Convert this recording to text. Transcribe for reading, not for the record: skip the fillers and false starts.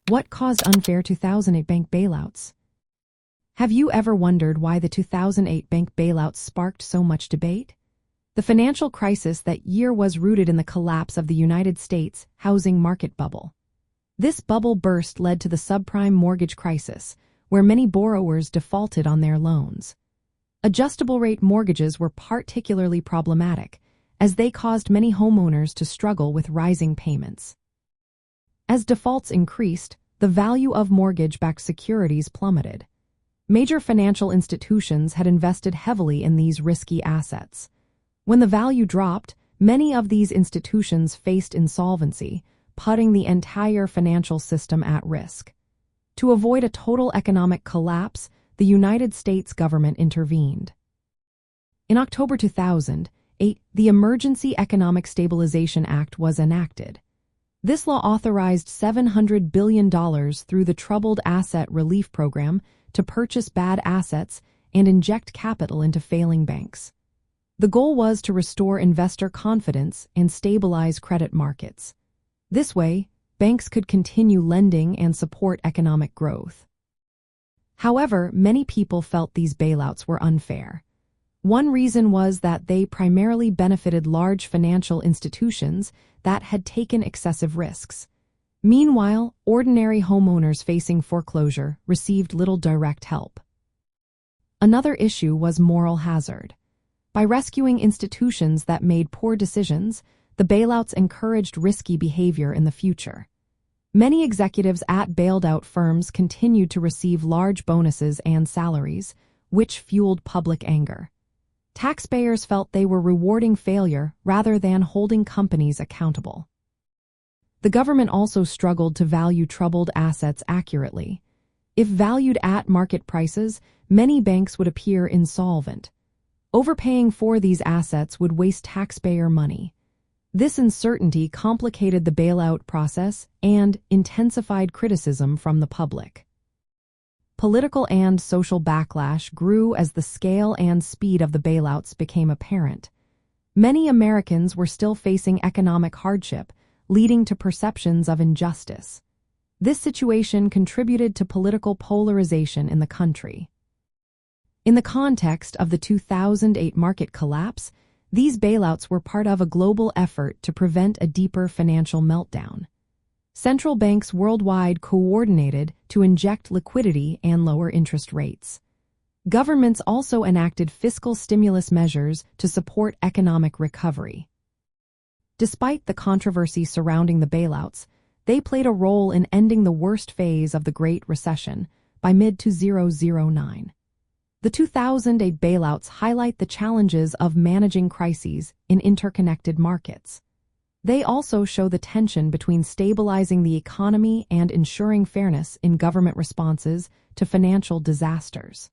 What caused unfair 2008 bank bailouts? Have you ever wondered why the 2008 bank bailouts sparked so much debate? The financial crisis that year was rooted in the collapse of the United States housing market bubble. This bubble burst led to the subprime mortgage crisis, where many borrowers defaulted on their loans. Adjustable-rate mortgages were particularly problematic, as they caused many homeowners to struggle with rising payments. As defaults increased, the value of mortgage-backed securities plummeted. Major financial institutions had invested heavily in these risky assets. When the value dropped, many of these institutions faced insolvency, putting the entire financial system at risk. To avoid a total economic collapse, the United States government intervened. In October 2008, the Emergency Economic Stabilization Act was enacted. This law authorized $700 billion through the Troubled Asset Relief Program to purchase bad assets and inject capital into failing banks. The goal was to restore investor confidence and stabilize credit markets. This way, banks could continue lending and support economic growth. However, many people felt these bailouts were unfair. One reason was that they primarily benefited large financial institutions that had taken excessive risks. Meanwhile, ordinary homeowners facing foreclosure received little direct help. Another issue was moral hazard. By rescuing institutions that made poor decisions, the bailouts encouraged risky behavior in the future. Many executives at bailed-out firms continued to receive large bonuses and salaries, which fueled public anger. Taxpayers felt they were rewarding failure rather than holding companies accountable. The government also struggled to value troubled assets accurately. If valued at market prices, many banks would appear insolvent. Overpaying for these assets would waste taxpayer money. This uncertainty complicated the bailout process and intensified criticism from the public. Political and social backlash grew as the scale and speed of the bailouts became apparent. Many Americans were still facing economic hardship, leading to perceptions of injustice. This situation contributed to political polarization in the country. In the context of the 2008 market collapse, these bailouts were part of a global effort to prevent a deeper financial meltdown. Central banks worldwide coordinated to inject liquidity and lower interest rates. Governments also enacted fiscal stimulus measures to support economic recovery. Despite the controversy surrounding the bailouts, they played a role in ending the worst phase of the Great Recession by mid-2009. The 2008 bailouts highlight the challenges of managing crises in interconnected markets. They also show the tension between stabilizing the economy and ensuring fairness in government responses to financial disasters.